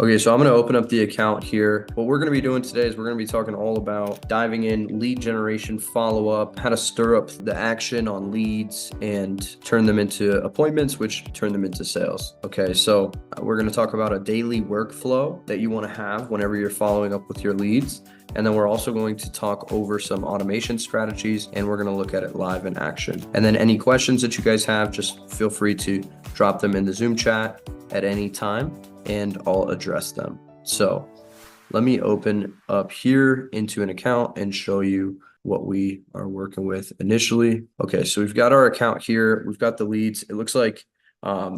Okay, so I'm going to open up the account here. What we're going to be doing today is we're going to be talking all about diving in lead generation, follow-up, how to stir up the action on leads and turn them into appointments, which turn them into sales. Okay, so we're going to talk about a daily workflow that you want to have whenever you're following up with your leads. And then we're also going to talk over some automation strategies, and we're going to look at it live in action. And then any questions that you guys have, just feel free to drop them in the Zoom chat at any time, and I'll address them. So let me open up here into an account and show you what we are working with initially. Okay, so we've got our account here. We've got the leads. It looks like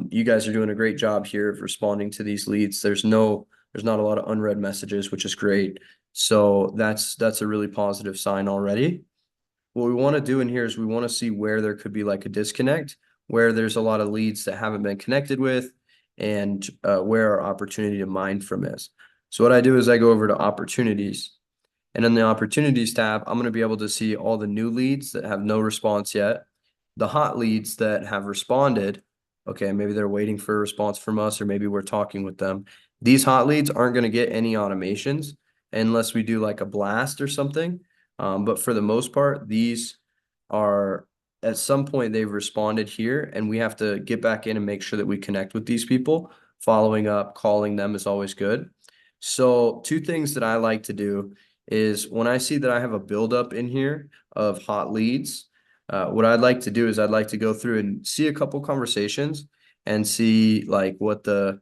you guys are doing a great job here of responding to these leads. There's not a lot of unread messages, which is great. So that's a really positive sign already. What we want to do in here is we want to see where there could be like a disconnect, where there's a lot of leads that haven't been connected with, and where our opportunity to mine from is. So what I do is I go over to opportunities, and in the opportunities tab, I'm going to be able to see all the new leads that have no response yet, the hot leads that have responded. Okay, maybe they're waiting for a response from us, or maybe we're talking with them. These hot leads aren't going to get any automations unless we do like a blast or something. But for the most part, these are at some point they've responded here, and we have to get back in and make sure that we connect with these people. Following up, calling them is always good. So two things that I like to do is when I see that I have a buildup in here of hot leads, what I'd like to do is I'd like to go through and see a couple conversations and see like what the,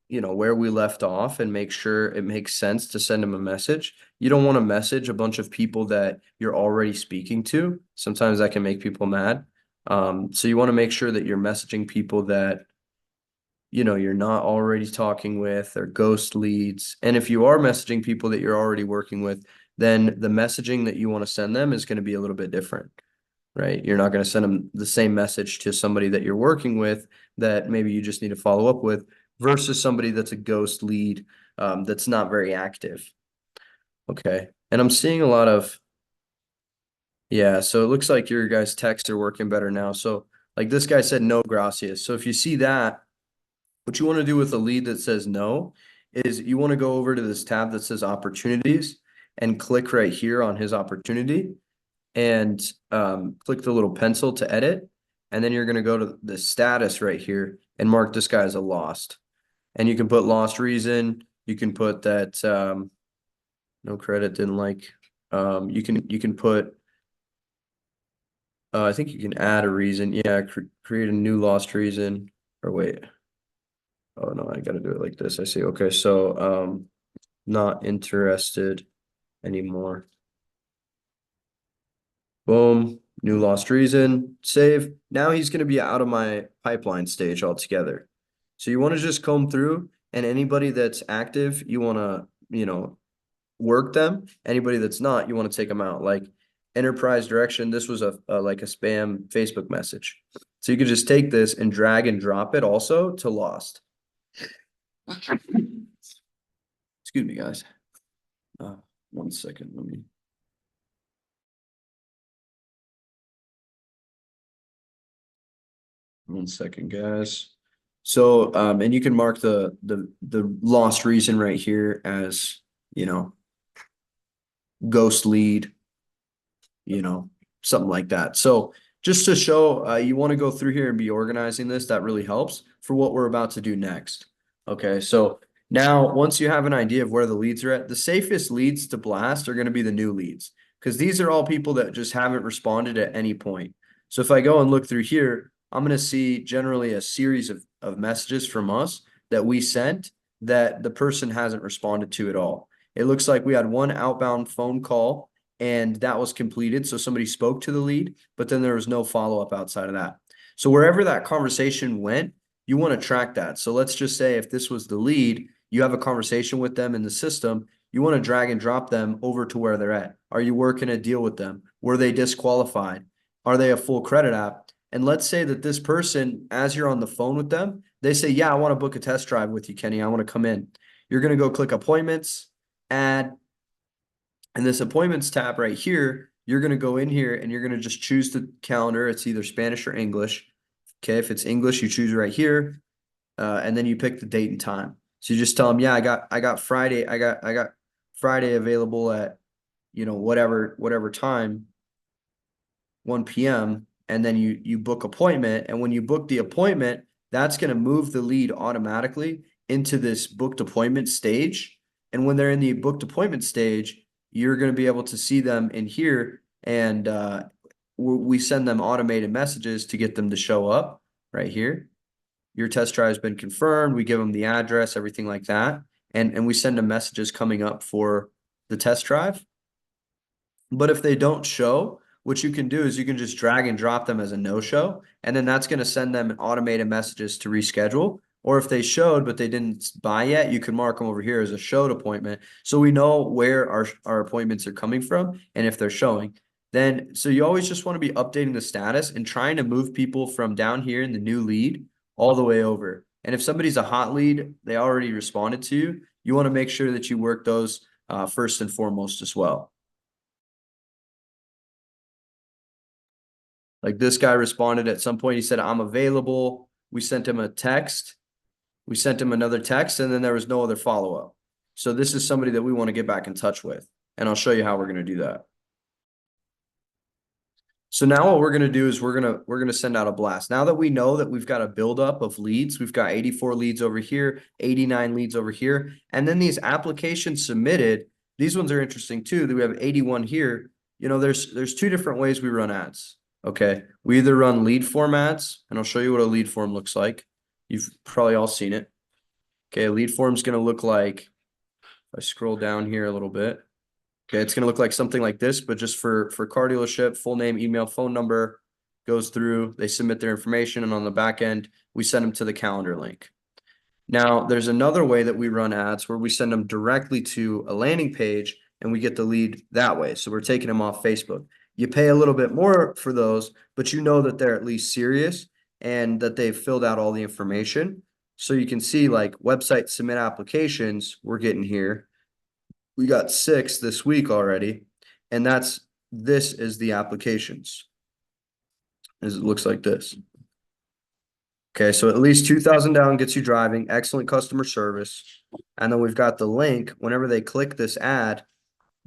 where we left off, and make sure it makes sense to send them a message. You don't want to message a bunch of people that you're already speaking to. Sometimes that can make people mad. So you want to make sure that you're messaging people that, you're not already talking with, or ghost leads. And if you are messaging people that you're already working with, then the messaging that you want to send them is going to be a little bit different, right? You're not going to send them the same message to somebody that you're working with that maybe you just need to follow up with, versus somebody that's a ghost lead, that's not very active. Okay. And I'm seeing a lot of, yeah, so it looks like your guys' texts are working better now. So like this guy said, no gracias. So if you see that, what you want to do with a lead that says no is you want to go over to this tab that says opportunities and click right here on his opportunity, and click the little pencil to edit. And then you're going to go to the status right here and mark this guy as a lost. And you can put lost reason. You can put that no credit, didn't like. You can put, I think you can add a reason. Yeah, create a new lost reason. Or wait. Oh no, I got to do it like this. I see. Okay, so not interested anymore. Boom, new lost reason, save. Now he's going to be out of my pipeline stage altogether. So you want to just comb through, and anybody that's active, you want to, work them. Anybody that's not, you want to take them out. Like enterprise direction, this was a like a spam Facebook message. So you could just take this and drag and drop it also to lost. Excuse me, guys. 1 second, let me. One second, guys. So, and you can mark the lost reason right here as, ghost lead, something like that. So just to show, you want to go through here and be organizing this. That really helps for what we're about to do next. Okay, so now once you have an idea of where the leads are at, the safest leads to blast are going to be the new leads, because these are all people that just haven't responded at any point. So if I go and look through here, I'm going to see generally a series of messages from us that we sent that the person hasn't responded to at all. It looks like we had one outbound phone call, and that was completed. So somebody spoke to the lead, but then there was no follow-up outside of that. So wherever that conversation went, you want to track that. So let's just say if this was the lead, you have a conversation with them in the system, you want to drag and drop them over to where they're at. Are you working a deal with them? Were they disqualified? Are they a full credit app? And let's say that this person, as you're on the phone with them, they say, yeah, I want to book a test drive with you, Kenny. I want to come in. You're going to go click appointments, add, and this appointments tab right here, you're going to go in here and you're going to just choose the calendar. It's either Spanish or English. Okay, if it's English, you choose right here, and then you pick the date and time. So you just tell them, yeah, I got Friday, I got Friday available at, whatever time, 1 p.m. And then you book appointment. And when you book the appointment, that's going to move the lead automatically into this booked appointment stage. And when they're in the booked appointment stage, you're going to be able to see them in here. And we send them automated messages to get them to show up right here. Your test drive has been confirmed. We give them the address, everything like that. And we send them messages coming up for the test drive. But if they don't show, what you can do is you can just drag and drop them as a no-show, and then that's going to send them automated messages to reschedule. Or if they showed but they didn't buy yet, you can mark them over here as a showed appointment. So we know where our appointments are coming from and if they're showing. Then, so you always just want to be updating the status and trying to move people from down here in the new lead all the way over. And if somebody's a hot lead, they already responded to you, you want to make sure that you work those first and foremost as well. Like this guy responded at some point, he said, I'm available. We sent him a text. We sent him another text, and then there was no other follow-up. So this is somebody that we want to get back in touch with. And I'll show you how we're going to do that. So now what we're going to do is we're going to send out a blast. Now that we know that we've got a buildup of leads, we've got 84 leads over here, 89 leads over here, and then these applications submitted, these ones are interesting too. That we have 81 here. There's two different ways we run ads. Okay. We either run lead form ads, and I'll show you what a lead form looks like. You've probably all seen it. Okay, a lead form is going to look like, if I scroll down here a little bit. Okay, it's going to look like something like this, but just for car dealership, full name, email, phone number, goes through, they submit their information, and on the back end, we send them to the calendar link. Now, there's another way that we run ads where we send them directly to a landing page and we get the lead that way. So we're taking them off Facebook. You pay a little bit more for those, but you know that they're at least serious and that they've filled out all the information. So you can see like website submit applications we're getting here. We got 6 this week already, and this is the applications. As it looks like this. Okay, so at least 2,000 down gets you driving, excellent customer service. And then we've got the link. Whenever they click this ad,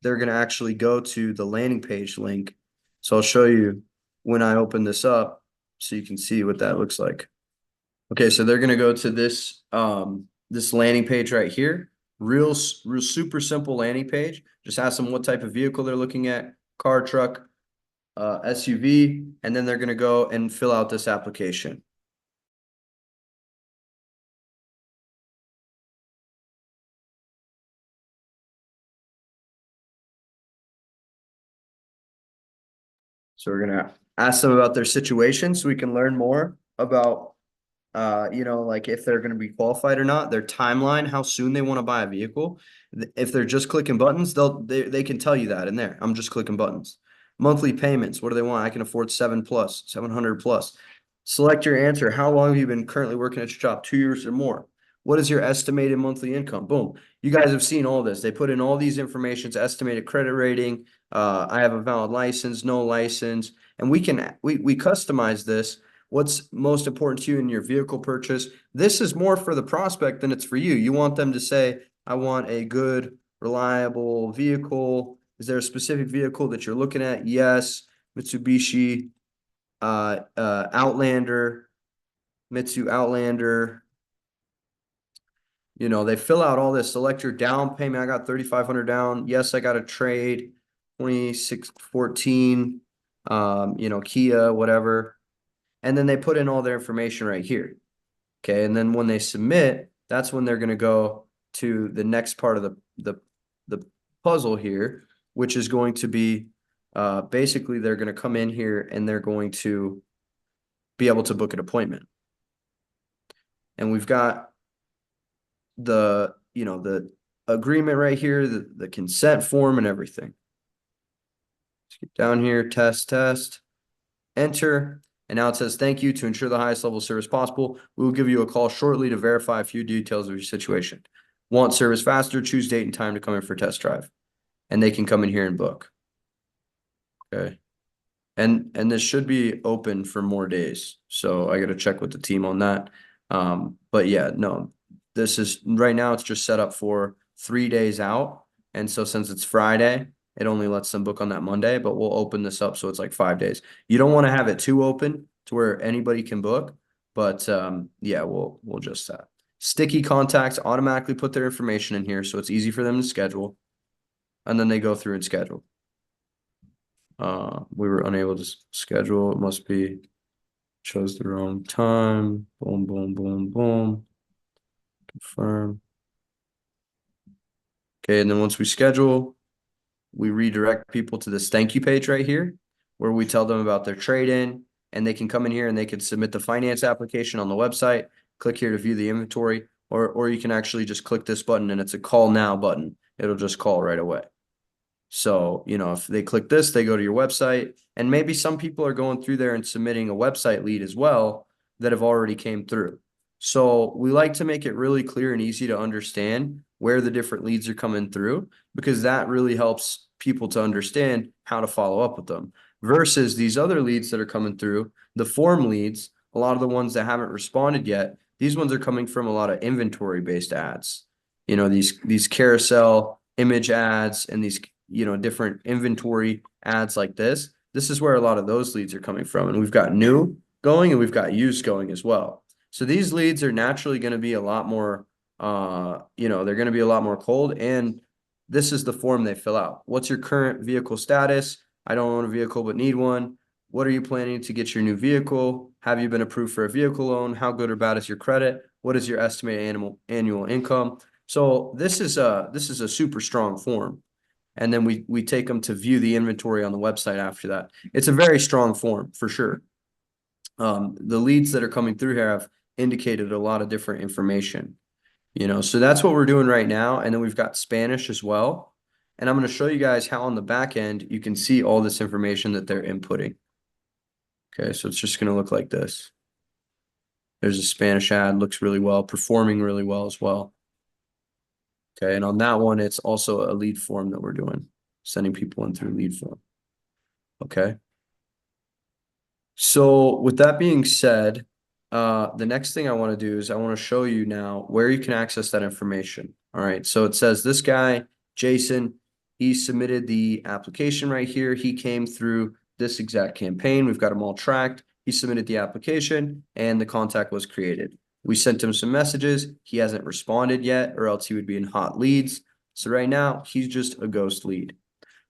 they're going to actually go to the landing page link. So I'll show you when I open this up so you can see what that looks like. Okay, so they're going to go to this landing page right here. Real super simple landing page. Just ask them what type of vehicle they're looking at, car, truck, SUV, and then they're going to go and fill out this application. So we're gonna ask them about their situation so we can learn more about like if they're gonna be qualified or not, their timeline, how soon they want to buy a vehicle. If they're just clicking buttons, they can tell you that in there. I'm just clicking buttons. Monthly payments, what do they want? I can afford 700 plus. Select your answer. How long have you been currently working at your job? 2 years or more. What is your estimated monthly income? Boom. You guys have seen all this. They put in all these informations, estimated credit rating. I have a valid license, no license, and we customize this. What's most important to you in your vehicle purchase? This is more for the prospect than it's for you. You want them to say, I want a good, reliable vehicle. Is there a specific vehicle that you're looking at? Yes. Mitsubishi, Outlander, Mitsu Outlander. They fill out all this. Select your down payment. I got 3,500 down. Yes, I got a trade, 2614, Kia, whatever. And then they put in all their information right here. Okay. And then when they submit, that's when they're going to go to the next part of the puzzle here, which is going to be basically they're going to come in here and they're going to be able to book an appointment. And we've got the agreement right here, the consent form and everything. Let's get down here, test, enter. And now it says, thank you. To ensure the highest level of service possible, we will give you a call shortly to verify a few details of your situation. Want service faster? Choose date and time to come in for test drive. And they can come in here and book. Okay. And this should be open for more days. So I got to check with the team on that. But yeah, no, this is right now, it's just set up for 3 days out. And so since it's Friday, it only lets them book on that Monday, but we'll open this up so it's like 5 days. You don't want to have it too open to where anybody can book, but yeah, we'll just that. Sticky contacts automatically put their information in here, so it's easy for them to schedule. And then they go through and schedule. We were unable to schedule. It must be chose the wrong time. Boom, boom, boom, boom. Confirm. Okay, and then once we schedule, we redirect people to this thank you page right here, where we tell them about their trade-in, and they can come in here and they can submit the finance application on the website. Click here to view the inventory, or you can actually just click this button and it's a call now button. It'll just call right away. So, if they click this, they go to your website, and maybe some people are going through there and submitting a website lead as well that have already came through. So we like to make it really clear and easy to understand where the different leads are coming through, because that really helps people to understand how to follow up with them versus these other leads that are coming through, the form leads, a lot of the ones that haven't responded yet. These ones are coming from a lot of inventory based ads, these carousel image ads and these different inventory ads like this. This is where a lot of those leads are coming from. And we've got new going and we've got used going as well. So these leads are naturally going to be a lot more, they're going to be a lot more cold. And this is the form they fill out. What's your current vehicle status? I don't own a vehicle, but need one. What are you planning to get your new vehicle? Have you been approved for a vehicle loan? How good or bad is your credit? What is your estimated annual income? So this is a super strong form. And then we take them to view the inventory on the website after that. It's a very strong form for sure. The leads that are coming through here have indicated a lot of different information, so that's what we're doing right now. And then we've got Spanish as well. And I'm going to show you guys how on the back end, you can see all this information that they're inputting. Okay, so it's just going to look like this. There's a Spanish ad, looks really well, performing really well as well. Okay, and on that one, it's also a lead form that we're doing, sending people in through lead form. Okay. So with that being said, the next thing I want to do is I want to show you now where you can access that information. All right, so it says this guy, Jason, he submitted the application right here. He came through this exact campaign. We've got them all tracked. He submitted the application and the contact was created. We sent him some messages. He hasn't responded yet, or else he would be in hot leads. So right now, he's just a ghost lead.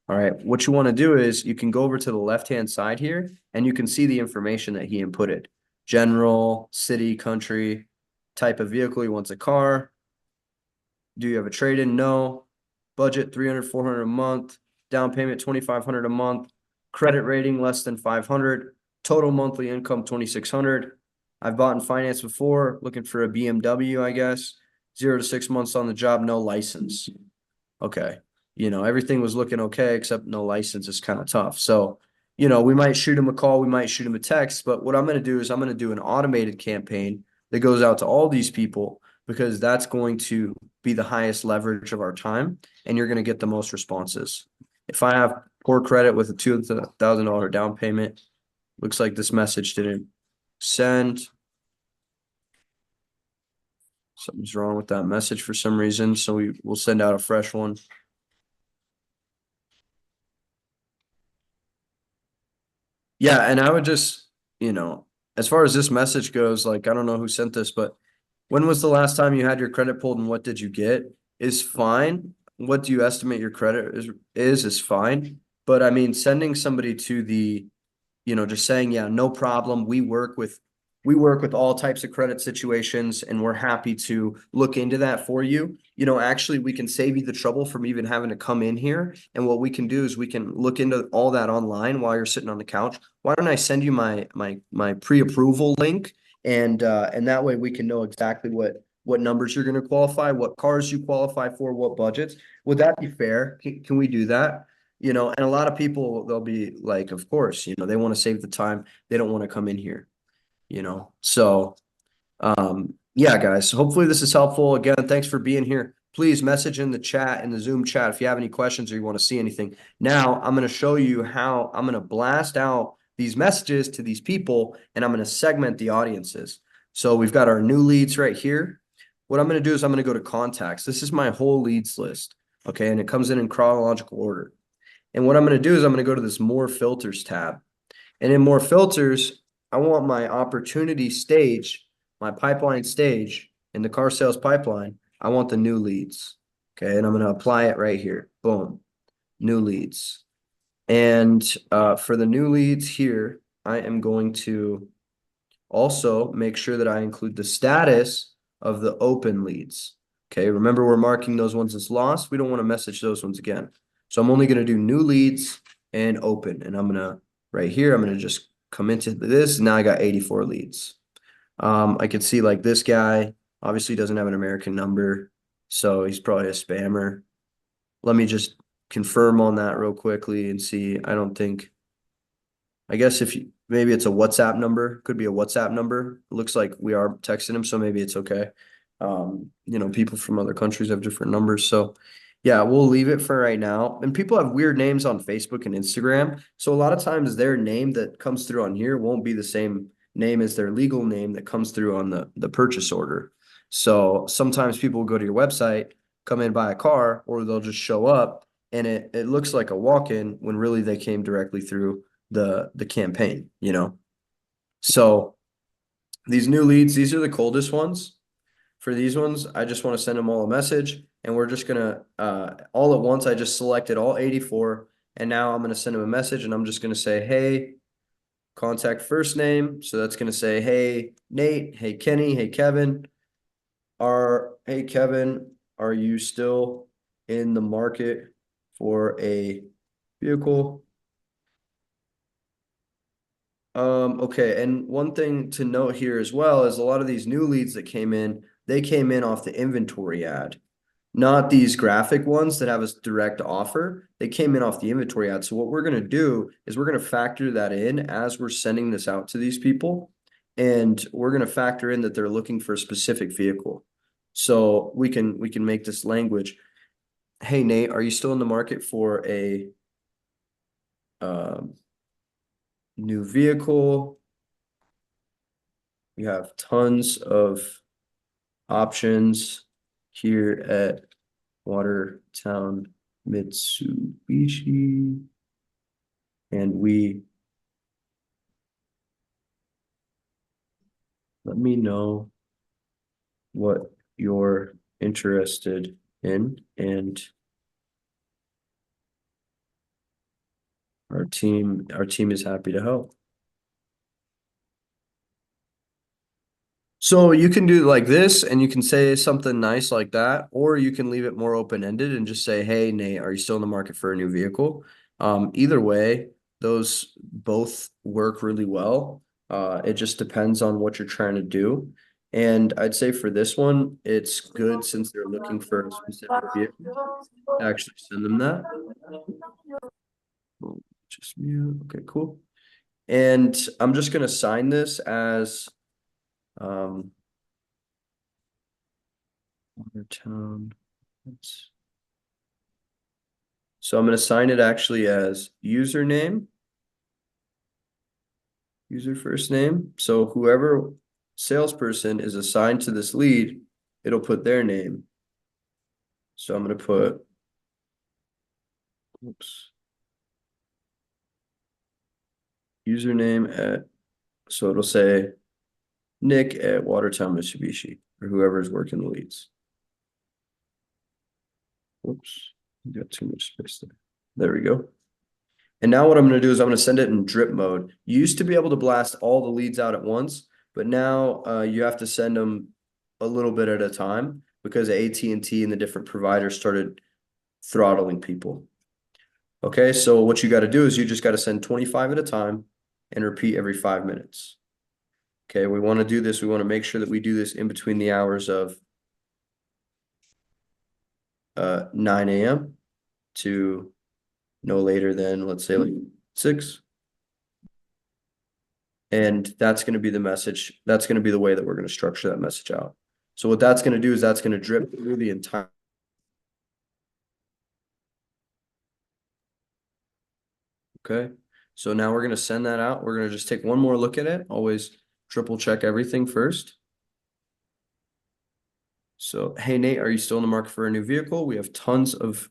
All right, what you want to do is you can go over to the left-hand side here and you can see the information that he inputted. General, city, country, type of vehicle. He wants a car. Do you have a trade-in? No. Budget 300, 400 a month. Down payment 2,500 a month. Credit rating less than 500. Total monthly income 2,600. I've bought in finance before, looking for a BMW, I guess. 0 to 6 months on the job, no license. Okay. Everything was looking okay, except no license is kind of tough. So, we might shoot him a call, we might shoot him a text, but what I'm going to do is I'm going to do an automated campaign that goes out to all these people, because that's going to be the highest leverage of our time and you're going to get the most responses. If I have poor credit with a $2,000 down payment, looks like this message didn't send. Something's wrong with that message for some reason, so we'll send out a fresh one. Yeah, and I would just, as far as this message goes, like, I don't know who sent this, but when was the last time you had your credit pulled and what did you get is fine. What do you estimate your credit is fine. But I mean, sending somebody to the, just saying, yeah, no problem. We work with all types of credit situations and we're happy to look into that for you. Actually, we can save you the trouble from even having to come in here. And what we can do is we can look into all that online while you're sitting on the couch. Why don't I send you my pre-approval link? And that way we can know exactly what numbers you're going to qualify, what cars you qualify for, what budgets. Would that be fair? Can we do that? And a lot of people, they'll be like, of course, they want to save the time. They don't want to come in here. So yeah, guys, hopefully this is helpful. Again, thanks for being here. Please message in the chat, in the Zoom chat, if you have any questions or you want to see anything. Now I'm going to show you how I'm going to blast out these messages to these people and I'm going to segment the audiences. So we've got our new leads right here. what I'm going to do is I'm going to go to contacts. This is my whole leads list. Okay. And it comes in chronological order. And what I'm going to do is I'm going to go to this more filters tab. And in more filters, I want my opportunity stage, my pipeline stage in the car sales pipeline. I want the new leads. Okay. And I'm going to apply it right here. Boom. New leads. And for the new leads here, I am going to also make sure that I include the status of the open leads. Okay, remember we're marking those ones as lost. We don't want to message those ones again. So I'm only going to do new leads and open. And I'm going to, right here, I'm going to just come into this. Now I got 84 leads. I could see like this guy obviously doesn't have an American number. So he's probably a spammer. Let me just confirm on that real quickly and see. I guess if you, maybe it's a WhatsApp number, could be a WhatsApp number. It looks like we are texting him, so maybe it's okay. People from other countries have different numbers. So yeah, we'll leave it for right now. And people have weird names on Facebook and Instagram. So a lot of times their name that comes through on here won't be the same name as their legal name that comes through on the purchase order. So sometimes people will go to your website, come in, buy a car, or they'll just show up and it looks like a walk-in when really they came directly through the campaign, you know. So these new leads, these are the coldest ones. For these ones, I just want to send them all a message, and we're just gonna all at once. I just selected all 84, and now I'm gonna send them a message, and I'm just gonna say, hey, contact first name. So that's gonna say, hey Nate, hey Kenny, hey Kevin. Hey Kevin, are you still in the market for a vehicle? Okay, and one thing to note here as well is a lot of these new leads that came in, they came in off the inventory ad, not these graphic ones that have a direct offer. They came in off the inventory ad. So what we're going to do is we're going to factor that in as we're sending this out to these people, and we're going to factor in that they're looking for a specific vehicle. So we can make this language. Hey Nate, are you still in the market for a um new vehicle? We have tons of options here at Watertown Mitsubishi. And let me know what you're interested in, and our team is happy to help. So you can do like this and you can say something nice like that, or you can leave it more open-ended and just say, hey, Nate, are you still in the market for a new vehicle? Either way, those both work really well. It just depends on what you're trying to do. And I'd say for this one, it's good since they're looking for a specific vehicle to actually send them that. Oh, just mute. Okay, cool. And I'm just gonna sign this as um Watertown. So I'm going to sign it actually as username, user first name. So whoever salesperson is assigned to this lead, it'll put their name. So I'm going to put, oops, username at, so it'll say Nick at Watertown Mitsubishi, or whoever is working the leads. Whoops, got too much space there. There we go. And now what I'm going to do is I'm going to send it in drip mode. You used to be able to blast all the leads out at once, but now you have to send them a little bit at a time because AT&T and the different providers started throttling people. Okay, so what you got to do is you just got to send 25 at a time and repeat every 5 minutes. Okay, we want to do this. We want to make sure that we do this in between the hours of 9 a.m. to no later than, let's say, like 6. And that's going to be the message. That's going to be the way that we're going to structure that message out. So what that's going to do is that's going to drip through the entire. Okay. So now we're going to send that out. We're going to just take one more look at it. Always triple check everything first. So, hey Nate, are you still in the market for a new vehicle? We have tons of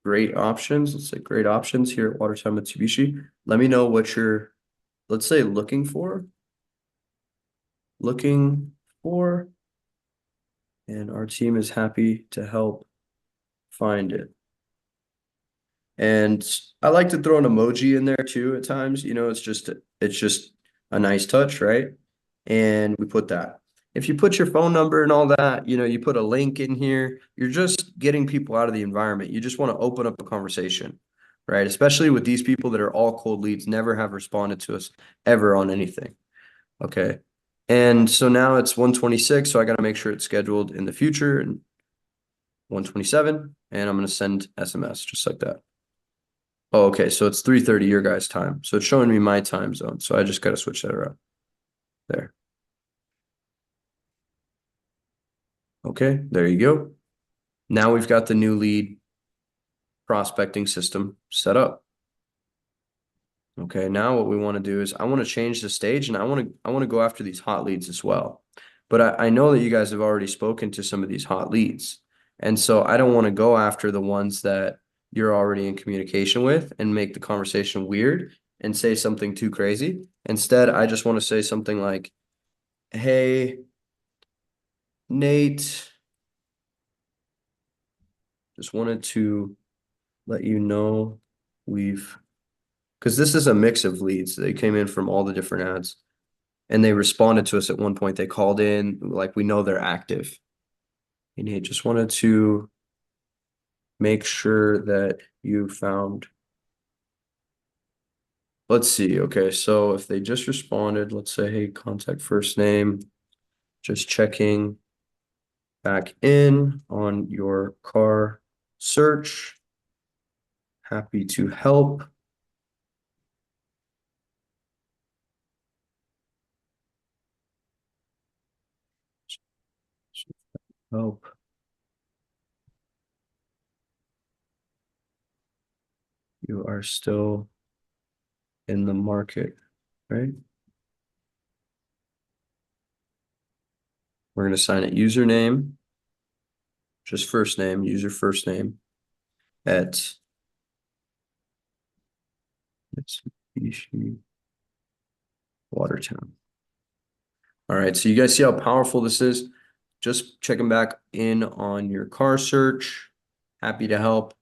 great options. Let's say great options here at Watertown Mitsubishi. Let me know what you're, let's say, looking for, and our team is happy to help find it. And I like to throw an emoji in there too at times. It's just a nice touch, right? And we put that. If you put your phone number and all that, you put a link in here, you're just getting people out of the environment. You just want to open up a conversation, right? Especially with these people that are all cold leads, never have responded to us ever on anything. Okay. And so now it's 1:26, so I got to make sure it's scheduled in the future and 1:27, and I'm going to send SMS just like that. Oh, okay. So it's 3:30 your guys' time. So it's showing me my time zone. So I just got to switch that around there. Okay, there you go. Now we've got the new lead prospecting system set up. Okay, now what we want to do is I want to change the stage and I want to go after these hot leads as well. But I know that you guys have already spoken to some of these hot leads. And so I don't want to go after the ones that you're already in communication with and make the conversation weird and say something too crazy. Instead, I just want to say something like, hey, Nate, just wanted to let you know because this is a mix of leads. They came in from all the different ads and they responded to us at one point. They called in, like we know they're active. And he just wanted to make sure that you found. Let's see. Okay, so if they just responded, let's say, hey, contact first name, just checking back in on your car search. Happy to help. Help. You are still in the market, right? We're going to assign it username, just first name, user first name at Mitsubishi Watertown. All right, so you guys see how powerful this is? Just checking back in on your car search. Happy to help.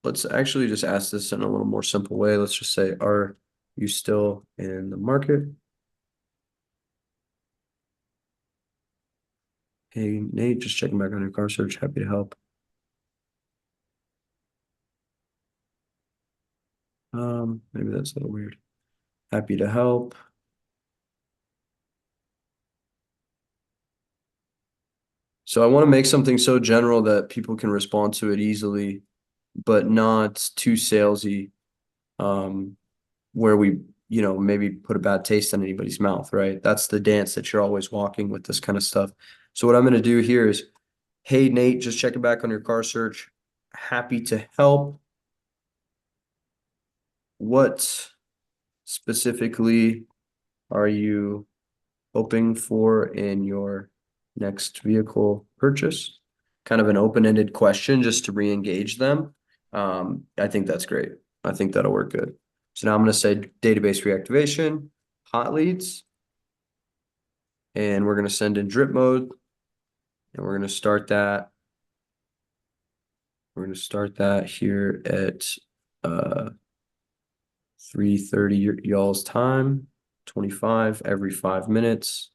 Let's actually just ask this in a little more simple way. Let's just say, are you still in the market? Hey, Nate, just checking back on your car search. Happy to help. Maybe that's a little weird. Happy to help. So I want to make something so general that people can respond to it easily, but not too salesy, where we, maybe put a bad taste in anybody's mouth, right? That's the dance that you're always walking with this kind of stuff. So what I'm going to do here is, hey, Nate, just checking back on your car search. Happy to help. What specifically are you hoping for in your next vehicle purchase? Kind of an open-ended question just to re-engage them. I think that's great. I think that'll work good. So now I'm going to say database reactivation, hot leads, and we're going to send in drip mode, and we're going to start that. We're going to start that here at 3:30 y'all's time, 25 every 5 minutes.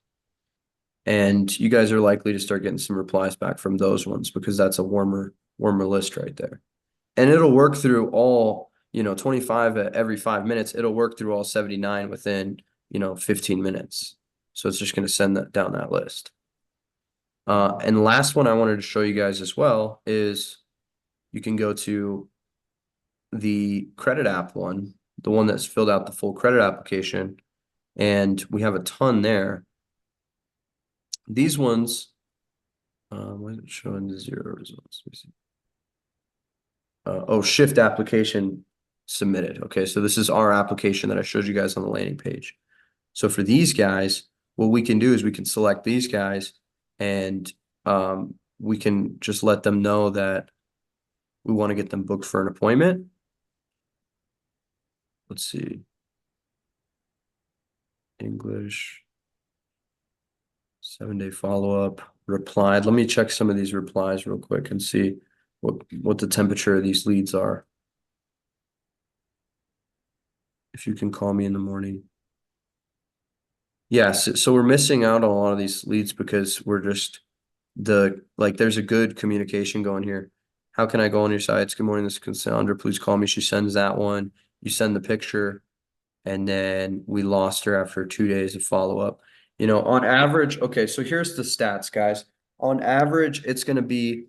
And you guys are likely to start getting some replies back from those ones because that's a warmer list right there. And it'll work through all, 25 at every 5 minutes. It'll work through all 79 within, 15 minutes. So it's just going to send that down that list. And last one I wanted to show you guys as well is you can go to the credit app one, the one that's filled out the full credit application, and we have a ton there. These ones, why is it showing the 0 results? Let me see. Shift application submitted. Okay, so this is our application that I showed you guys on the landing page. So for these guys, what we can do is we can select these guys and we can just let them know that we want to get them booked for an appointment. Let's see. English, 7-day follow-up, replied. Let me check some of these replies real quick and see what the temperature of these leads are. If you can call me in the morning. Yes, so we're missing out on a lot of these leads because we're just there's a good communication going here. How can I go on your sites? Good morning, this is Cassandra. Please call me. She sends that one. You send the picture, and then we lost her after 2 days of follow-up. On average, okay, so here's the stats, guys. On average, it's gonna be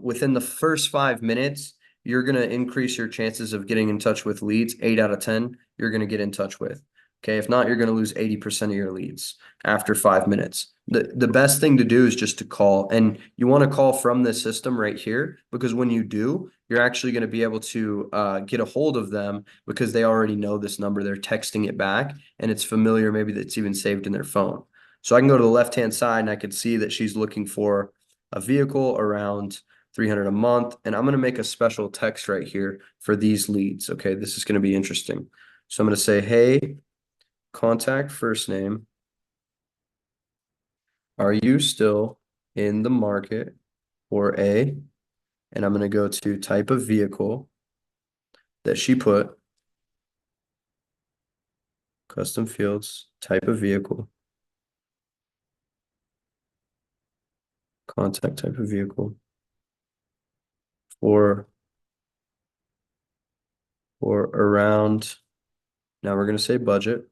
within the first 5 minutes, you're gonna increase your chances of getting in touch with leads. 8 out of 10, you're gonna get in touch with. Okay, if not, you're gonna lose 80% of your leads after 5 minutes. The best thing to do is just to call, and you want to call from this system right here, because when you do, you're actually going to be able to get a hold of them because they already know this number. They're texting it back and it's familiar. Maybe that's even saved in their phone. So I can go to the left-hand side and I can see that she's looking for a vehicle around 300 a month. And I'm going to make a special text right here for these leads. Okay, this is going to be interesting. So I'm going to say, hey, contact first name. Are you still in the market for a, and I'm going to go to type of vehicle that she put, custom fields, type of vehicle, contact type of vehicle for around, now we're going to say budget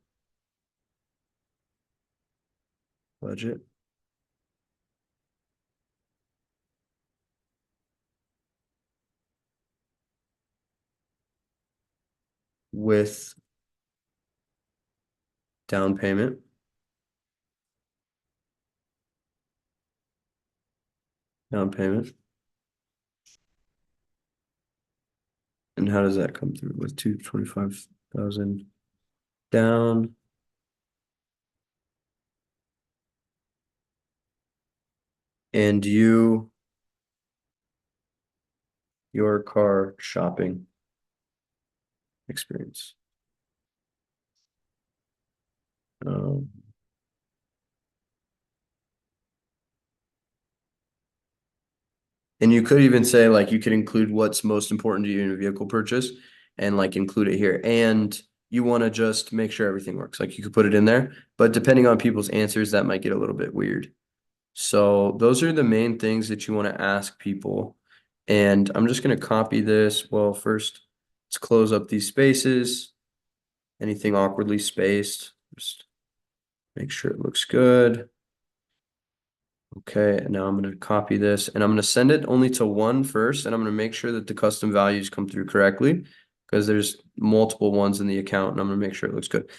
with down payment. Down payment. And how does that come through with 225,000 down? And your car shopping experience. Um, and you could even say like you could include what's most important to you in a vehicle purchase and like include it here. And you want to just make sure everything works. Like you could put it in there, but depending on people's answers, that might get a little bit weird. So those are the main things that you want to ask people. And I'm just going to copy this. Well, first, let's close up these spaces. Anything awkwardly spaced, just make sure it looks good. Okay, and now I'm going to copy this and I'm going to send it only to one first, and I'm going to make sure that the custom values come through correctly because there's multiple ones in the account, and I'm going to make sure it looks good.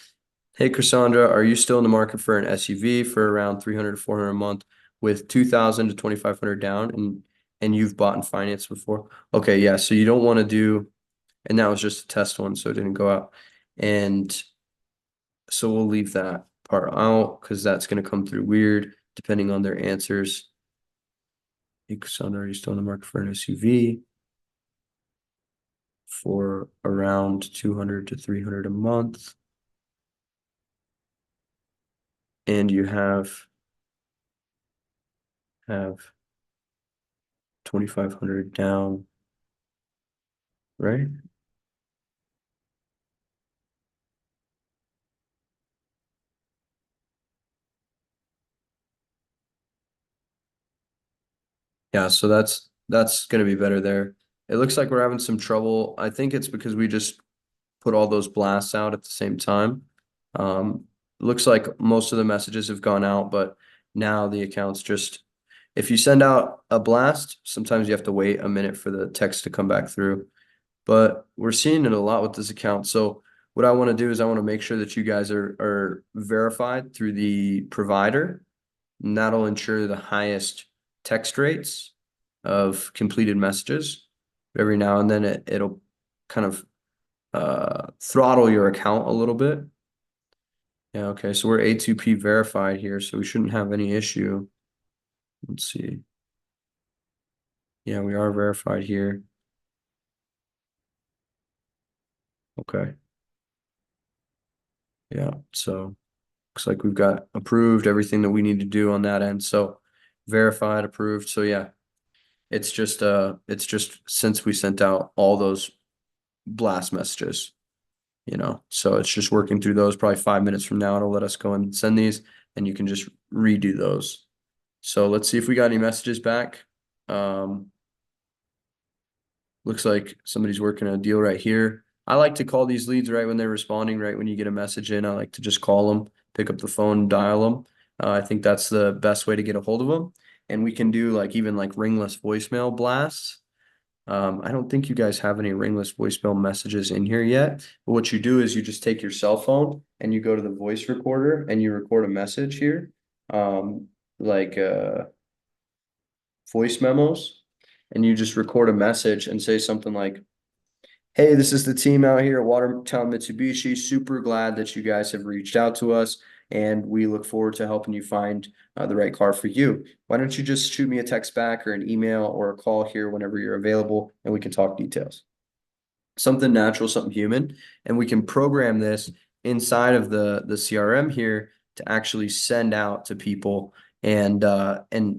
Hey, Cassandra, are you still in the market for an SUV for around 300 to 400 a month with 2,000 to 2,500 down, and you've bought and financed before? Okay, yeah, so you don't want to do, and that was just a test one, so it didn't go out. And so we'll leave that part out because that's going to come through weird depending on their answers. Hey, Cassandra, are you still in the market for an SUV for around 200 to 300 a month? And you have 2,500 down, right? Yeah, so that's going to be better there. It looks like we're having some trouble. I think it's because we just put all those blasts out at the same time. Looks like most of the messages have gone out, but now the account's just, if you send out a blast, sometimes you have to wait a minute for the text to come back through. But we're seeing it a lot with this account. So what I want to do is I want to make sure that you guys are verified through the provider, and that'll ensure the highest text rates of completed messages. Every now and then it'll kind of throttle your account a little bit. Yeah, okay. So we're A2P verified here, so we shouldn't have any issue. Let's see. Yeah, we are verified here. Okay. Yeah. So looks like we've got approved everything that we need to do on that end. So verified, approved. So yeah, it's just since we sent out all those blast messages, so it's just working through those. Probably 5 minutes from now, it'll let us go and send these, and you can just redo those. So let's see if we got any messages back. Um, Looks like somebody's working a deal right here. I like to call these leads right when they're responding, right when you get a message in. I like to just call them, pick up the phone, dial them. I think that's the best way to get a hold of them. And we can do like even like ringless voicemail blasts. I don't think you guys have any ringless voicemail messages in here yet. But what you do is you just take your cell phone and you go to the voice recorder and you record a message here, um, like voice memos, and you just record a message and say something like, "Hey, this is the team out here at Watertown Mitsubishi. Super glad that you guys have reached out to us, and we look forward to helping you find the right car for you. Why don't you just shoot me a text back or an email or a call here whenever you're available, and we can talk details." Something natural, something human, and we can program this inside of the CRM here to actually send out to people. And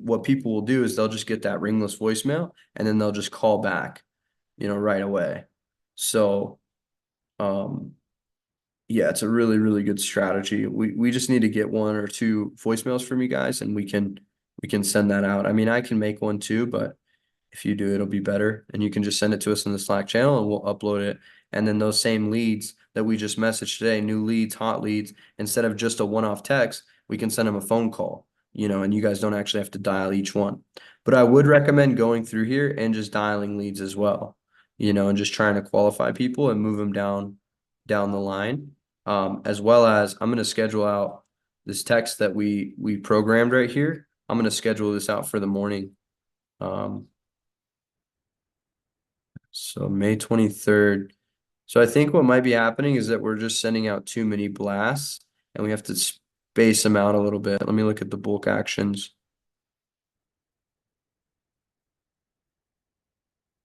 what people will do is they'll just get that ringless voicemail, and then they'll just call back, right away. So, um, yeah, it's a really, really good strategy. We just need to get one or two voicemails from you guys, and we can send that out. I mean, I can make one too, but if you do, it'll be better. And you can just send it to us in the Slack channel and we'll upload it. And then those same leads that we just messaged today, new leads, hot leads, instead of just a one-off text, we can send them a phone call, and you guys don't actually have to dial each one. But I would recommend going through here and just dialing leads as well, and just trying to qualify people and move them down the line. As well as I'm going to schedule out this text that we programmed right here. I'm going to schedule this out for the morning. Um, so May 23rd. So I think what might be happening is that we're just sending out too many blasts and we have to space them out a little bit. Let me look at the bulk actions.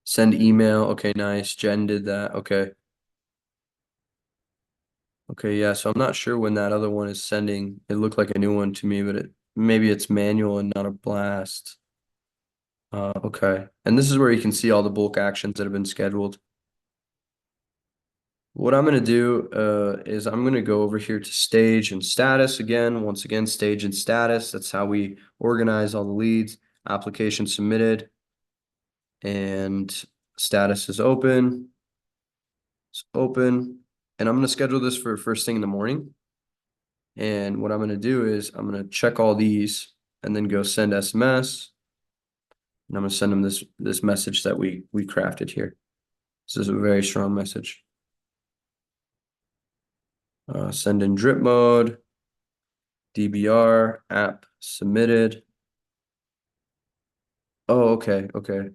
Send email. Okay, nice. Jen did that. Okay. Okay, yeah. So I'm not sure when that other one is sending. It looked like a new one to me, but maybe it's manual and not a blast. Okay. And this is where you can see all the bulk actions that have been scheduled. What I'm going to do is I'm going to go over here to stage and status again. Once again, stage and status. That's how we organize all the leads. Application submitted and status is open. It's open. And I'm going to schedule this for first thing in the morning. And what I'm going to do is I'm going to check all these and then go send SMS. And I'm going to send them this message that we crafted here. This is a very strong message. Send in drip mode. DBR app submitted. Oh, okay, okay.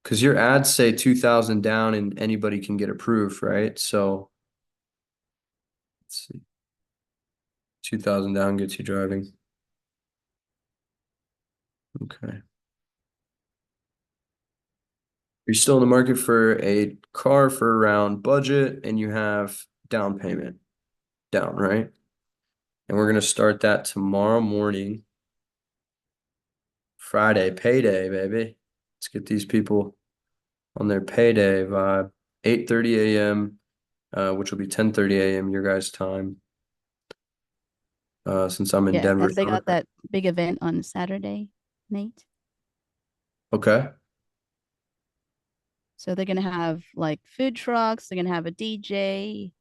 Because your ads say 2,000 down and anybody can get approved, right? So let's see. 2,000 down gets you driving. Okay. You're still in the market for a car for around budget and you have down payment down, right? And we're going to start that tomorrow morning, Friday, payday, baby. Let's get these people on their payday vibe. 8:30 a.m., which will be 10:30 a.m. your guys' time. Since I'm in Yeah, Denver. they got that big event on Saturday, Nate. Okay. So they're gonna have like food trucks, they're gonna have a DJ,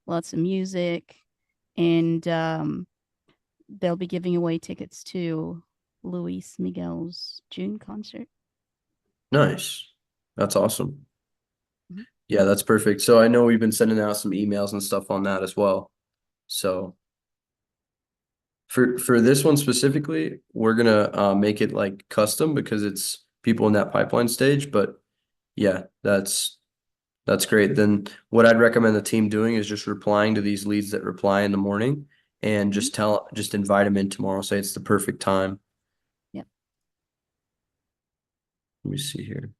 lots of music, and they'll be giving away tickets to Luis Miguel's June concert. Nice. That's awesome. Mhm. Yeah, that's perfect. So I know we've been sending out some emails and stuff on that as well. So for this one specifically, we're gonna make it like custom because it's people in that pipeline stage. But yeah, that's That's great. Then what I'd recommend the team doing is just replying to these leads that reply in the morning and Mhm. just invite them in tomorrow. Say it's the perfect time. Yep. Let me see here.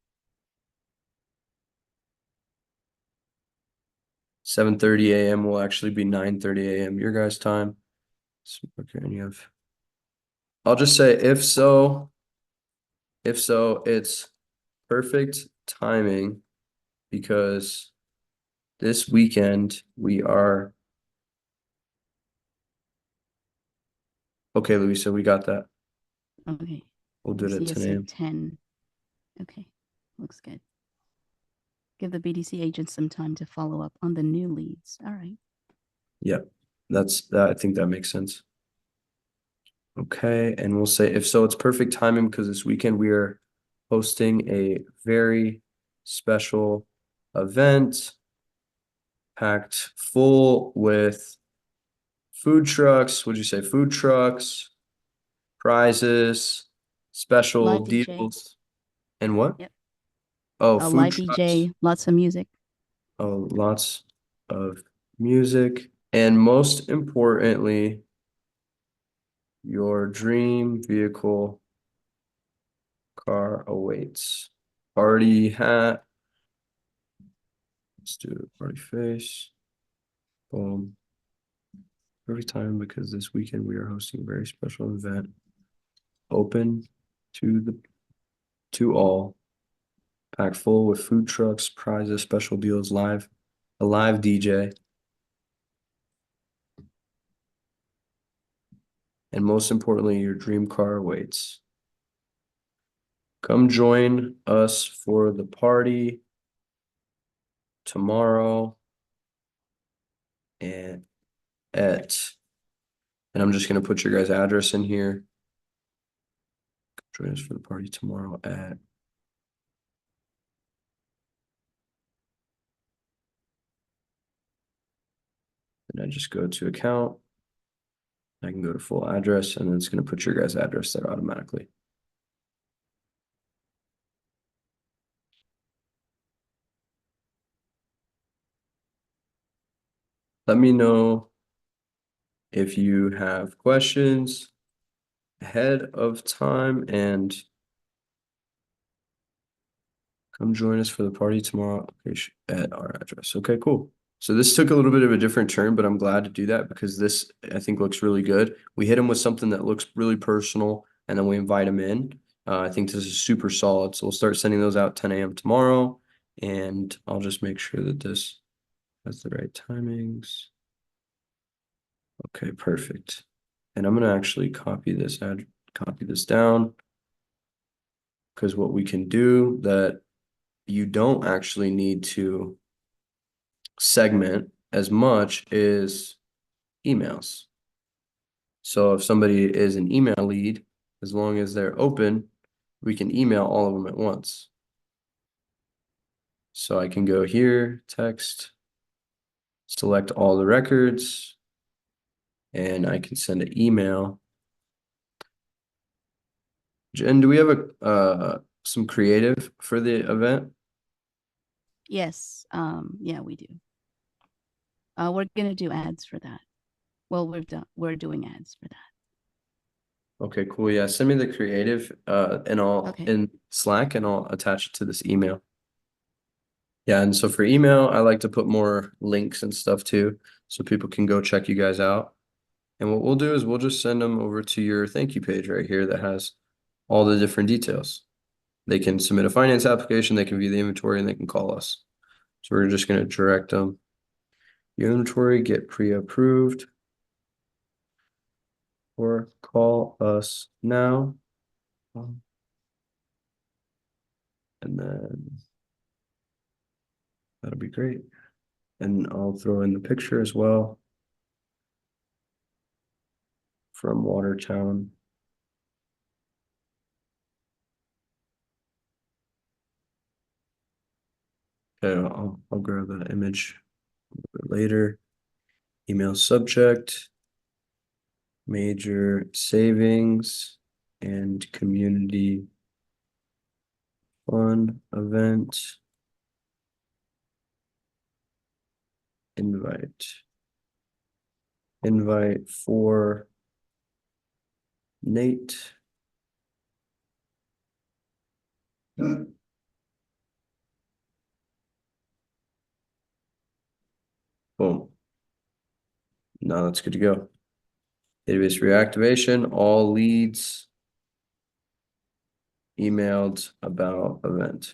7:30 a.m. will actually be 9:30 a.m. your guys' time. Okay, and you have. I'll just say if so, it's perfect timing because this weekend we are okay, Louisa, we got that. Okay. We'll do it at BDC 10 has said a.m. 10. Okay. Looks good. Give the BDC agents some time to follow up on the new leads. All right. Yep. That's that. I think that makes sense. Okay, and we'll say if so, it's perfect timing because this weekend we are hosting a very special event packed full with food trucks. Would you say food trucks, prizes, special Live DJ. deals, and what? Yep. Oh, A food live trucks. DJ, lots of music. Oh, lots of music, and most importantly, your dream vehicle car awaits. Party hat. Let's do party face. Boom. Every time because this weekend we are hosting a very special event. Open to all. Packed full with food trucks, prizes, special deals, a live DJ, and most importantly, your dream car awaits. Come join us for the party tomorrow and at and I'm just gonna put your guys' address in here. Join us for the party tomorrow at and I just go to account. I can go to full address and then it's gonna put your guys' address there automatically. Let me know if you have questions ahead of time and come join us for the party tomorrow at our address. Okay, cool. So this took a little bit of a different turn, but I'm glad to do that because this I think looks really good. We hit him with something that looks really personal and then we invite him in. I think this is super solid. So we'll start sending those out 10 a.m. tomorrow and I'll just make sure that this has the right timings. Okay, perfect. And I'm gonna actually copy this down because what we can do that you don't actually need to segment as much is emails. So if somebody is an email lead, as long as they're open, we can email all of them at once. So I can go here, text, select all the records, and I can send an email. And do we have some creative for the event? Yes. Yeah, we do. We're gonna do ads for that. Well, we're doing ads for that. Okay, cool. Yeah, send me the creative and I'll Okay. in Slack and I'll attach it to this email. Yeah, and so for email, I like to put more links and stuff too, so people can go check you guys out. And what we'll do is we'll just send them over to your thank you page right here that has all the different details. They can submit a finance application, they can view the inventory, and they can call us. So we're just going to direct them. Your inventory, get pre-approved, or call us now. And then that'll be great. And I'll throw in the picture as well from Watertown. Okay, I'll grab the image a little bit later. Email subject, major savings and community fun event. Invite for Nate. Boom. Now that's good to go. Database reactivation, all leads emailed about event.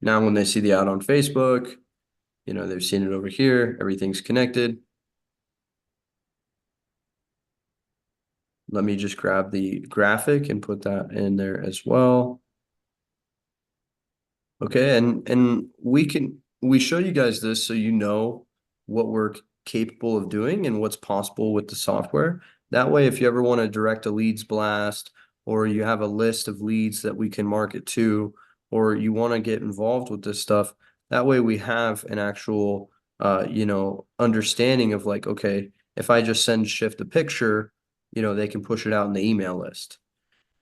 Now when they see the ad on Facebook, they've seen it over here, everything's connected. Let me just grab the graphic and put that in there as well. Okay, and we show you guys this so you know what we're capable of doing and what's possible with the software. That way, if you ever want to direct a leads blast, or you have a list of leads that we can market to, or you want to get involved with this stuff, that way we have an actual understanding of like, okay, if I just shift a picture, they can push it out in the email list.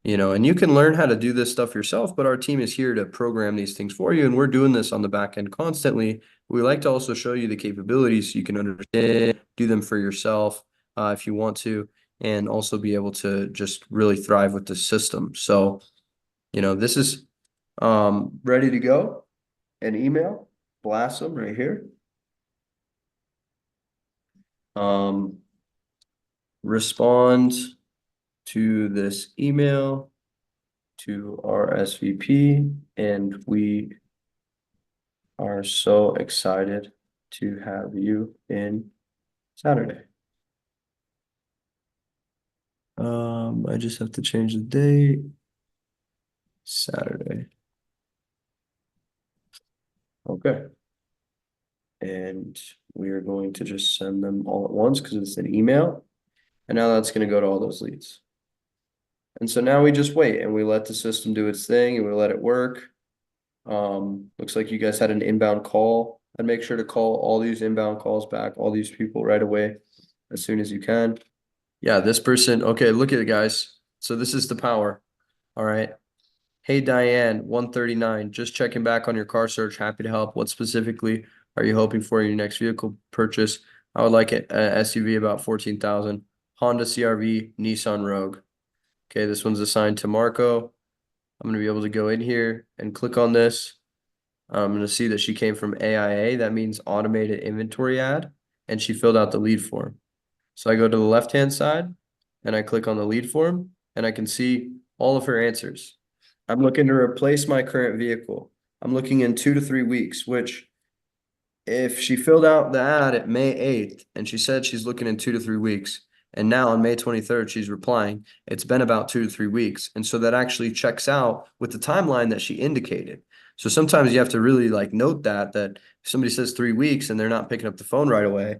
And you can learn how to do this stuff yourself, but our team is here to program these things for you. And we're doing this on the back end constantly. We like to also show you the capabilities so you can understand, do them for yourself if you want to, and also be able to just really thrive with the system. So, this is ready to go. An email, blast them right here. Respond to this email to our SVP, and we are so excited to have you in Saturday. I just have to change the date. Saturday. Okay. And we are going to just send them all at once because it's an email. And now that's going to go to all those leads. And so now we just wait and we let the system do its thing and we let it work. Looks like you guys had an inbound call. I'd make sure to call all these inbound calls back, all these people right away as soon as you can. Yeah, this person, okay, look at it, guys. So this is the power. All right. Hey, Diane, 139, just checking back on your car search. Happy to help. What specifically are you hoping for in your next vehicle purchase? I would like an SUV about 14,000. Honda CRV, Nissan Rogue. Okay, this one's assigned to Marco. I'm going to be able to go in here and click on this. I'm going to see that she came from AIA. That means automated inventory ad. And she filled out the lead form. So I go to the left-hand side and I click on the lead form and I can see all of her answers. I'm looking to replace my current vehicle. I'm looking in 2 to 3 weeks, which if she filled out the ad at May 8th and she said she's looking in 2 to 3 weeks, and now on May 23rd, she's replying, it's been about 2 to 3 weeks. And so that actually checks out with the timeline that she indicated. So sometimes you have to really like note that if somebody says 3 weeks and they're not picking up the phone right away,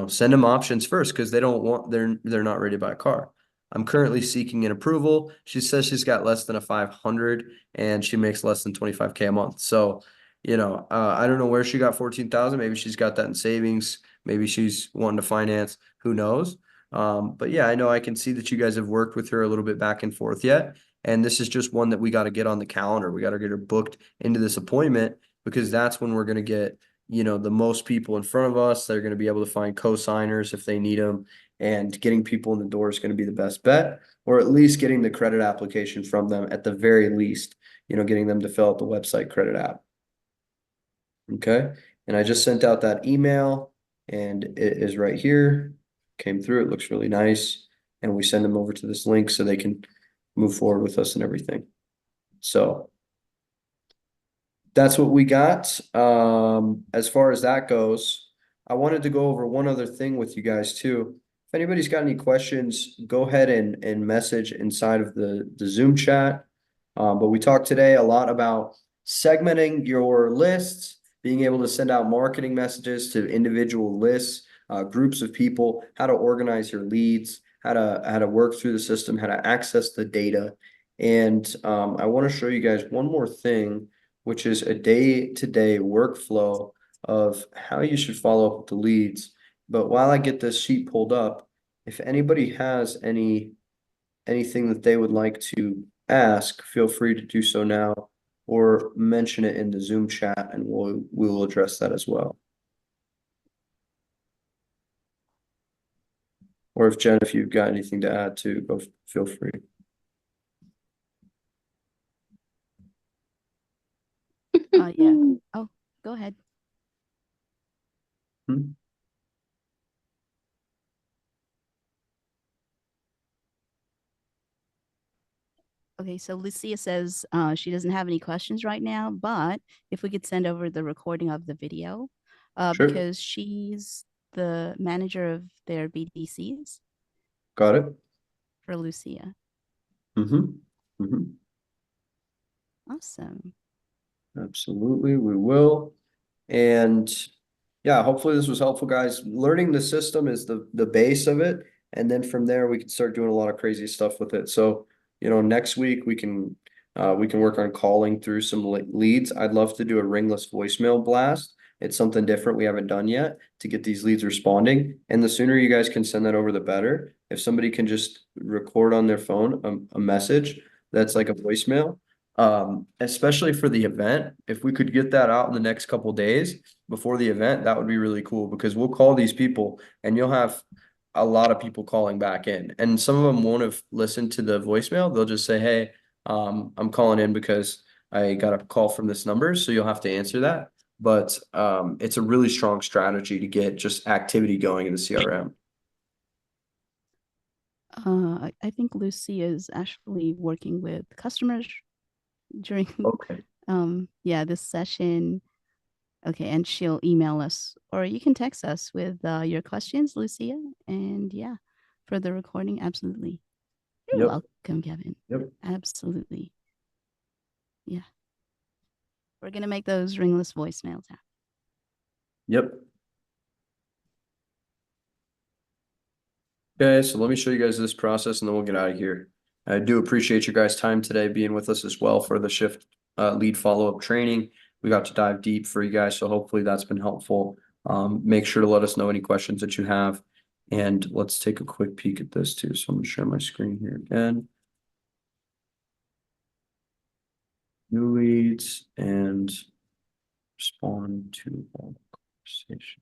send them options first because they're not ready to buy a car. I'm currently seeking an approval. She says she's got less than a 500 and she makes less than 25K a month. So, I don't know where she got 14,000. Maybe she's got that in savings. Maybe she's wanting to finance. Who knows? But yeah, I know I can see that you guys have worked with her a little bit back and forth yet. And this is just one that we got to get on the calendar. We got to get her booked into this appointment because that's when we're going to get, the most people in front of us. They're going to be able to find co-signers if they need them. And getting people in the door is going to be the best bet, or at least getting the credit application from them at the very least, getting them to fill out the website credit app. Okay. And I just sent out that email and it is right here. Came through. It looks really nice. And we send them over to this link so they can move forward with us and everything. So that's what we got. As far as that goes, I wanted to go over one other thing with you guys too. If anybody's got any questions, go ahead and message inside of the Zoom chat. But we talked today a lot about segmenting your lists, being able to send out marketing messages to individual lists, groups of people, how to organize your leads, how to work through the system, how to access the data. And I want to show you guys one more thing, which is a day-to-day workflow of how you should follow up with the leads. But while I get this sheet pulled up, if anybody has anything that they would like to ask, feel free to do so now or mention it in the Zoom chat and we will address that as well. Or if Jen, if you've got anything to add too, go feel free. Yeah. Oh, go ahead. Hmm? Okay, so Lucia says she doesn't have any questions right now, but if we could send over the recording of the video, Sure. because she's the manager of their BDCs Got it. for Lucia. Mm-hmm. Mm-hmm. Awesome. Absolutely, we will. And yeah, hopefully this was helpful, guys. Learning the system is the base of it. And then from there we can start doing a lot of crazy stuff with it. So, next week we can work on calling through some leads. I'd love to do a ringless voicemail blast. It's something different we haven't done yet to get these leads responding. And the sooner you guys can send that over, the better. If somebody can just record on their phone a message that's like a voicemail, especially for the event, if we could get that out in the next couple days before the event, that would be really cool because we'll call these people and you'll have a lot of people calling back in, and some of them won't have listened to the voicemail. They'll just say, "Hey, I'm calling in because I got a call from this number," so you'll have to answer that. But it's a really strong strategy to get just activity going in the CRM. I think Lucia is actually working with customers during Okay. yeah, this session. Okay, and she'll email us or you can text us with your questions, Lucia. And yeah, for the recording, absolutely. You're Yep. welcome, Kevin. Yep. Absolutely. Yeah. We're gonna make those ringless voicemails happen. Yep. Okay, so let me show you guys this process and then we'll get out of here. I do appreciate your guys' time today being with us as well for the shift lead follow-up training. We got to dive deep for you guys, so hopefully that's been helpful. Make sure to let us know any questions that you have. And let's take a quick peek at this too. So I'm gonna share my screen here again. New leads and respond to all conversation.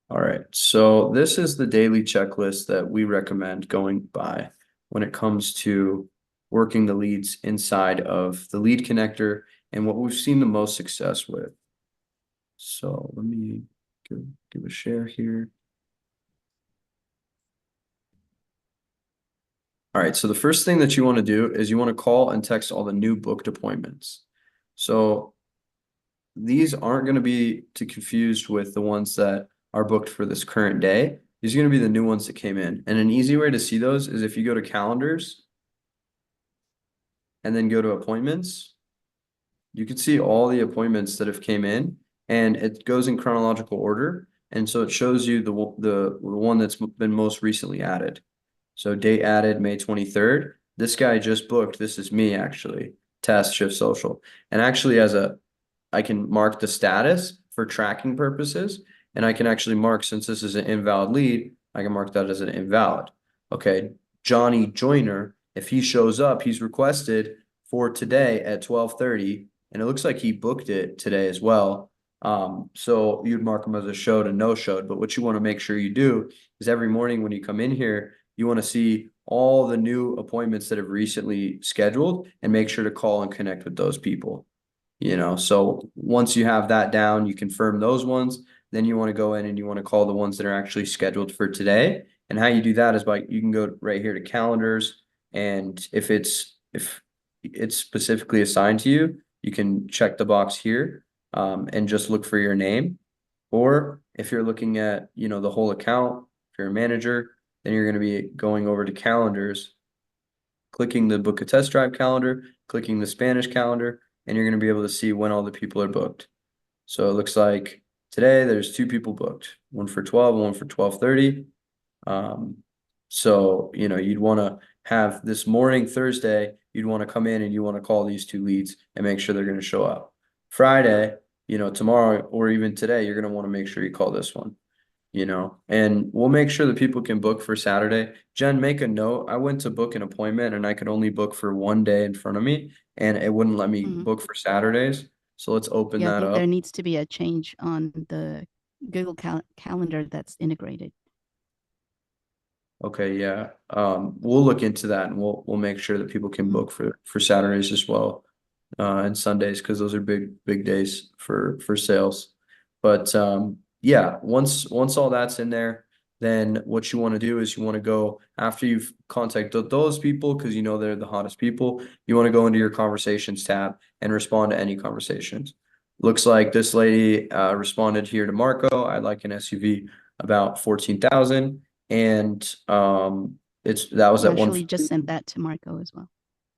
All right, so this is the daily checklist that we recommend going by when it comes to working the leads inside of the lead connector and what we've seen the most success with. So let me give a share here. All right, so the first thing that you want to do is you want to call and text all the new booked appointments. So these aren't going to be too confused with the ones that are booked for this current day. These are going to be the new ones that came in. And an easy way to see those is if you go to calendars and then go to appointments, you can see all the appointments that have came in and it goes in chronological order. And so it shows you the one that's been most recently added. So date added May 23rd. This guy just booked. This is me actually. Test Shift Social. And actually I can mark the status for tracking purposes. And I can actually mark, since this is an invalid lead, I can mark that as an invalid. Okay, Johnny Joyner, if he shows up, he's requested for today at 12:30, and it looks like he booked it today as well. So you'd mark him as a showed and no showed. But what you want to make sure you do is every morning when you come in here, you want to see all the new appointments that have recently scheduled and make sure to call and connect with those people. So once you have that down, you confirm those ones, then you want to go in and you want to call the ones that are actually scheduled for today. And how you do that is by you can go right here to calendars, and if it's specifically assigned to you, you can check the box here and just look for your name. Or if you're looking at, the whole account, if you're a manager, then you're going to be going over to calendars, clicking the book a test drive calendar, clicking the Spanish calendar, and you're going to be able to see when all the people are booked. So it looks like today there's two people booked, one for 12 and one for 12:30. So, you'd want to have this morning, Thursday, you'd want to come in and you want to call these two leads and make sure they're going to show up. Friday, tomorrow or even today, you're going to want to make sure you call this one. And we'll make sure that people can book for Saturday. Jen, make a note. I went to book an appointment and I could only book for one day in front of me and it wouldn't let me Mhm. book for Saturdays. So let's open Yeah, I that think up. there needs to be a change on the Google Calendar that's integrated. Okay, yeah. We'll look into that and we'll make sure that people can Mhm. book for Saturdays as well, and Sundays because those are big days for sales. But yeah, once all that's in there, then what you want to do is you want to go after you've contacted those people because you know they're the hottest people. You want to go into your conversations tab and respond to any conversations. Looks like this lady responded here to Marco. I'd like an SUV about 14,000. And that was I at one. actually just sent that to Marco as well.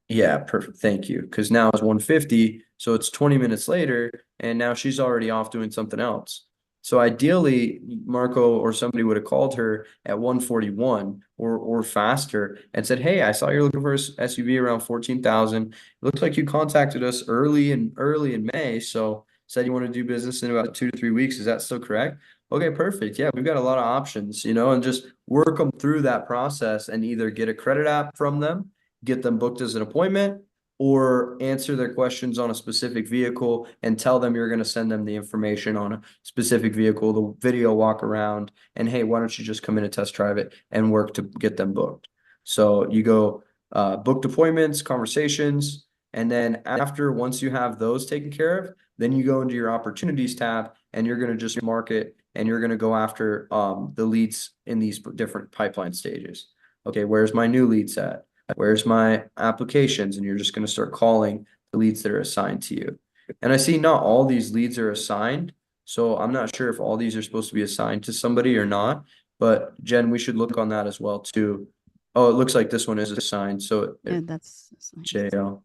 Yeah, perfect. Thank you. Because now it's 150, so it's 20 minutes later, and now she's already off doing something else. So ideally, Marco or somebody would have called her at 141 or faster and said, "Hey, I saw you're looking for a SUV around 14,000. It looks like you contacted us early in May, so said you want to do business in about 2 to 3 weeks. Is that still correct?" Okay, perfect. Yeah, we've got a lot of options, and just work them through that process and either get a credit app from them, get them booked as an appointment, or answer their questions on a specific vehicle and tell them you're going to send them the information on a specific vehicle, the video walk around, and hey, why don't you just come in and test drive it and work to get them booked. So you go booked appointments, conversations, and then once you have those taken care of, then you go into your opportunities tab and you're going to just market and you're going to go after the leads in these different pipeline stages. Okay, where's my new leads at? Where's my applications? And you're just going to start calling the leads that are assigned to you. And I see not all these leads are assigned. So I'm not sure if all these are supposed to be assigned to somebody or not. But Jen, we should look on that as well too. Oh, it looks like this one is assigned. So Yeah, that's JL.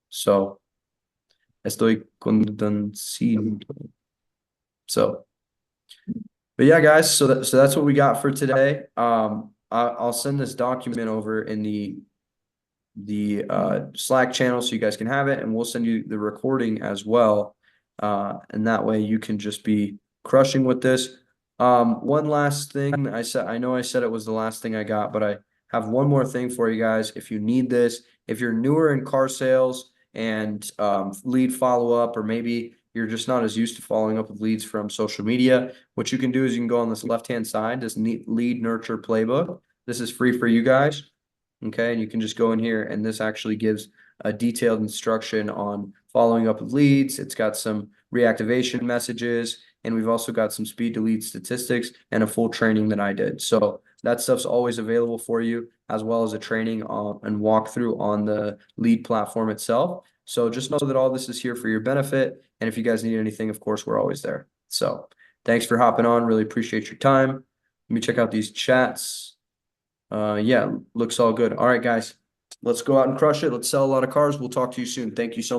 So estoy convencido. So, but yeah, guys, so that's what we got for today. I'll send this document over in the Slack channel so you guys can have it, and we'll send you the recording as well. And that way you can just be crushing with this. One last thing I know I said it was the last thing I got, but I have one more thing for you guys. If you need this, if you're newer in car sales and lead follow up, or maybe you're just not as used to following up with leads from social media, what you can do is you can go on this left-hand side, this lead nurture playbook. This is free for you guys. Okay, and you can just go in here and this actually gives a detailed instruction on following up with leads. It's got some reactivation messages, and we've also got some speed to lead statistics and a full training that I did. So that stuff's always available for you, as well as a training on and walkthrough on the lead platform itself. So just know that all this is here for your benefit. And if you guys need anything, of course, we're always there. So thanks for hopping on. Really appreciate your time. Let me check out these chats. Yeah, looks all good. All right, guys, let's go out and crush it. Let's sell a lot of cars. We'll talk to you soon. Thank you so much.